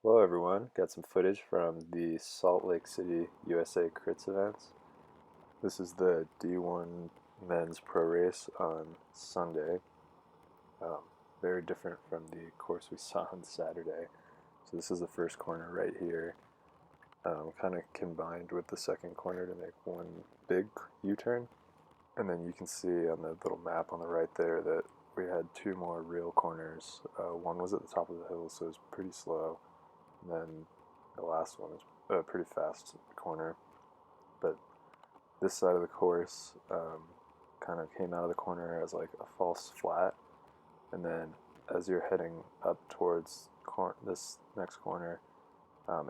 Hello everyone, got some footage from the Salt Lake City USACRITS events. This is the D1 men's pro race on Sunday. Um, Very different from the course we saw on Saturday. So this is the first corner right here, kind of combined with the second corner to make one big U-turn. And then you can see on the little map on the right there that we had two more real corners. One was at the top of the hill, so it was pretty slow. And then the last one is a pretty fast corner. But this side of the course kind of came out of the corner as like a false flat. And then as you're heading up towards this next corner,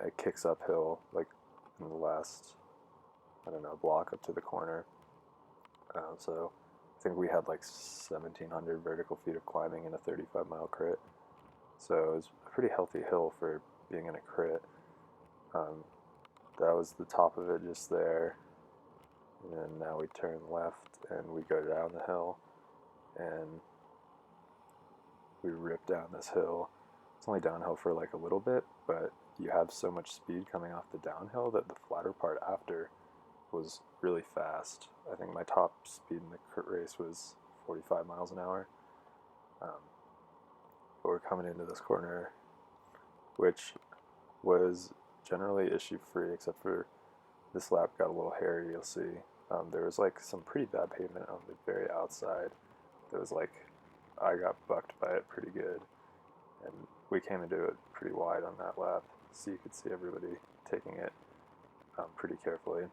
it kicks uphill like in the last, I don't know, block up to the corner. So I think we had like 1,700 vertical feet of climbing in a 35-mile crit. So it was a pretty healthy hill for being in a crit. That was the top of it just there. And then now we turn left and we go down the hill and we rip down this hill. It's only downhill for like a little bit, but you have so much speed coming off the downhill that the flatter part after was really fast. I think my top speed in the crit race was 45 miles an hour. But we're coming into this corner, which was generally issue free, except for this lap got a little hairy, you'll see. There was like some pretty bad pavement on the very outside. There was like, I got bucked by it pretty good. And we came into it pretty wide on that lap, so you could see everybody taking it pretty carefully.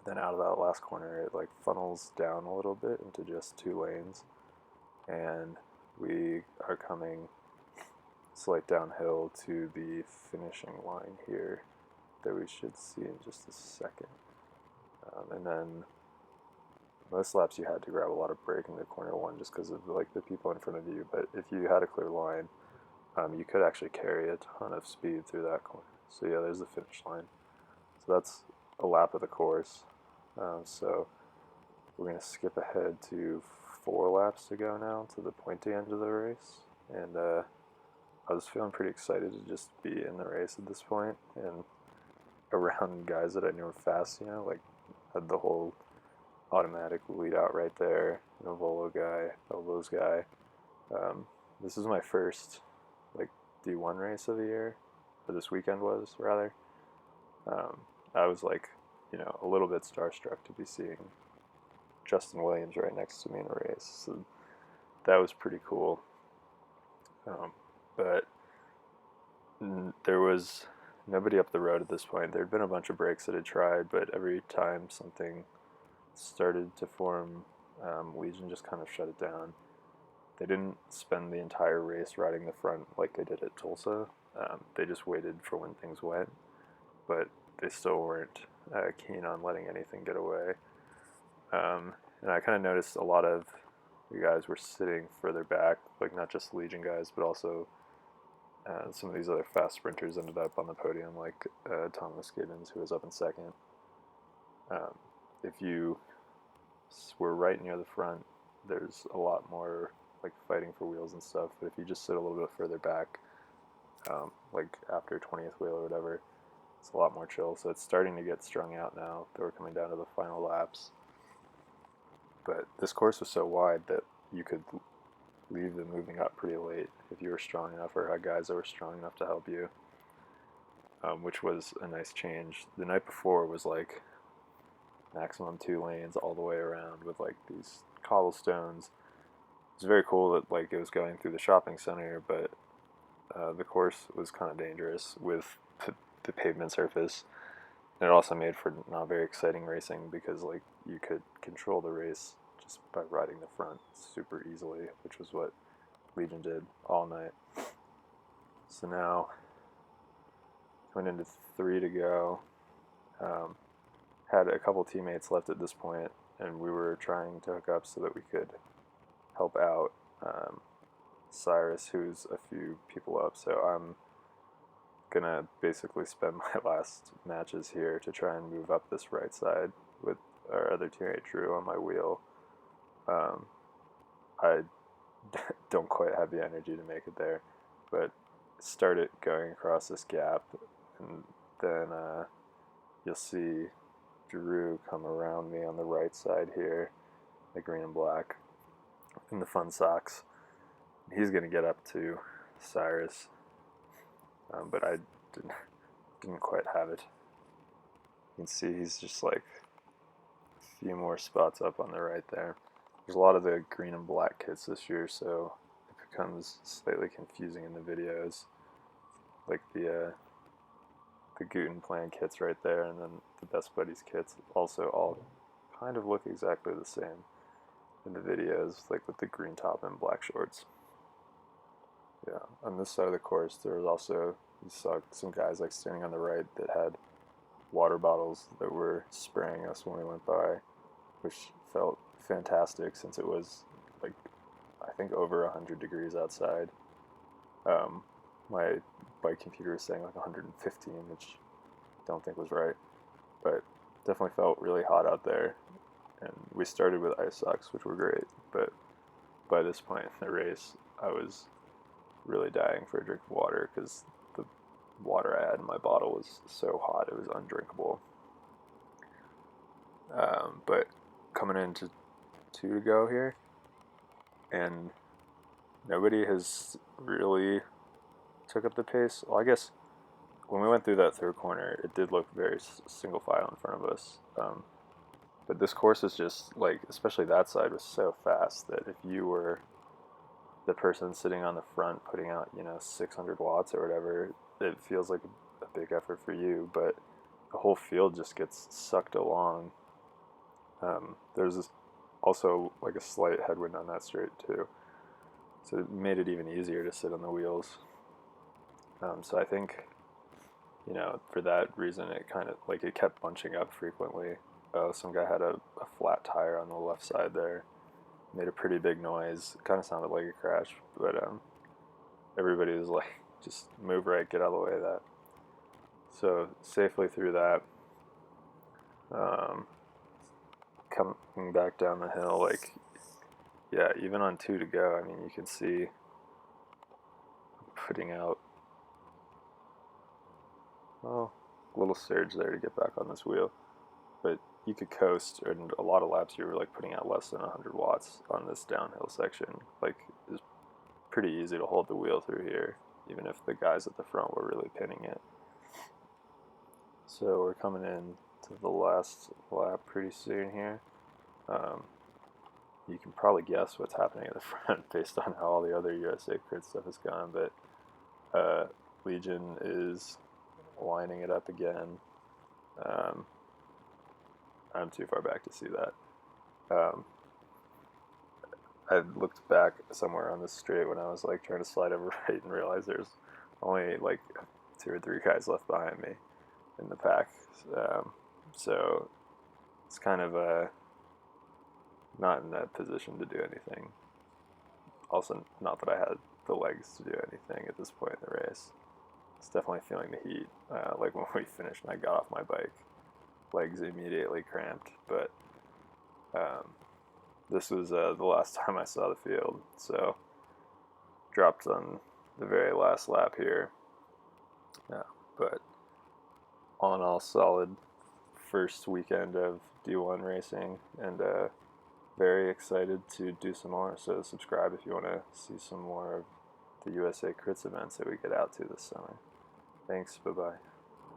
Then out of that last corner, it like funnels down a little bit into just two lanes. And we are coming slight downhill to the finishing line here that we should see in just a second. And then most laps you had to grab a lot of brake in the corner one just because of like the people in front of you, but if you had a clear line, you could actually carry a ton of speed through that corner. So yeah, there's the finish line. So that's a lap of the course. So we're going to skip ahead to 4 laps to go now to the pointy end of the race. And I was feeling pretty excited to just be in the race at this point and around guys that I knew were fast, like had the whole automatic lead out right there, Volo guy, Elbows guy. This is my first like D1 race of the year, or this weekend was rather. I was like, a little bit starstruck to be seeing Justin Williams right next to me in a race. So that was pretty cool. But there was nobody up the road at this point. There had been a bunch of breaks that had tried, but every time something started to form, Legion just kind of shut it down. They didn't spend the entire race riding the front like they did at Tulsa. They just waited for when things went, but they still weren't keen on letting anything get away. And I kind of noticed a lot of you guys were sitting further back, like not just Legion guys, but also some of these other fast sprinters ended up on the podium, like Thomas Gibbons, who was up in second. If you were right near the front, there's a lot more like fighting for wheels and stuff. But if you just sit a little bit further back, like after 20th wheel or whatever, it's a lot more chill. So it's starting to get strung out now that we're coming down to the final laps. But this course was so wide that you could leave them moving up pretty late if you were strong enough or had guys that were strong enough to help you, which was a nice change. The night before was like maximum 2 lanes all the way around with like these cobblestones. It was very cool that like it was going through the shopping center, but the course was kind of dangerous with the pavement surface. And it also made for not very exciting racing because like you could control the race just by riding the front super easily, which was what Legion did all night. So now, coming into 3 to go, had a couple teammates left at this point, and we were trying to hook up so that we could help out Cyrus, who's a few people up. So I'm gonna basically spend my last matches here to try and move up this right side with our other teammate Drew on my wheel. I don't quite have the energy to make it there, but start it going across this gap, and then you'll see Drew come around me on the right side here, the green and black, in the fun socks. He's going to get up to Cyrus, but I didn't quite have it. You can see he's just like a few more spots up on the right there. There's a lot of the green and black kits this year, so it becomes slightly confusing in the videos. Like the Guten Plan kits right there, and then the Best Buddies kits also all kind of look exactly the same in the videos, like with the green top and black shorts. Yeah, on this side of the course, there was also, you saw some guys like standing on the right that had water bottles that were spraying us when we went by, which felt fantastic since it was like, I think over 100 degrees outside. My bike computer was saying like 115, which I don't think was right, but definitely felt really hot out there. And we started with ice socks, which were great, but by this point in the race, I was really dying for a drink of water because the water I had in my bottle was so hot it was undrinkable. But coming into 2 to go here, and nobody has really took up the pace. Well, I guess when we went through that third corner, it did look very single file in front of us. But this course is just like, especially that side was so fast that if you were the person sitting on the front putting out, 600 watts or whatever, it feels like a big effort for you, but the whole field just gets sucked along. There's also like a slight headwind on that straight too, so it made it even easier to sit on the wheels. So I think, for that reason, it kind of like it kept bunching up frequently. Some guy had a flat tire on the left side there, made a pretty big noise. Kind of sounded like a crash, but everybody was like, just move right, get out of the way of that. So safely through that. Coming back down the hill, like, yeah, even on 2 to go, I mean, you can see putting out, well, a little surge there to get back on this wheel, but you could coast, and a lot of laps you were like putting out less than 100 watts on this downhill section. Like, it's pretty easy to hold the wheel through here, even if the guys at the front were really pinning it. So we're coming in to the last lap pretty soon here. You can probably guess what's happening at the front based on how all the other USACRITS stuff has gone, but Legion is lining it up again. I'm too far back to see that. I looked back somewhere on the straight when I was like trying to slide over right and realized there's only like 2 or 3 guys left behind me in the pack. So it's kind of not in that position to do anything. Also, not that I had the legs to do anything at this point in the race. It's definitely feeling the heat. Like when we finished and I got off my bike, legs immediately cramped, but this was the last time I saw the field, so dropped on the very last lap here. Yeah, but all in all, solid first weekend of D1 racing, and very excited to do some more. So subscribe if you want to see some more of the USACRITS events that we get out to this summer. Thanks, bye-bye.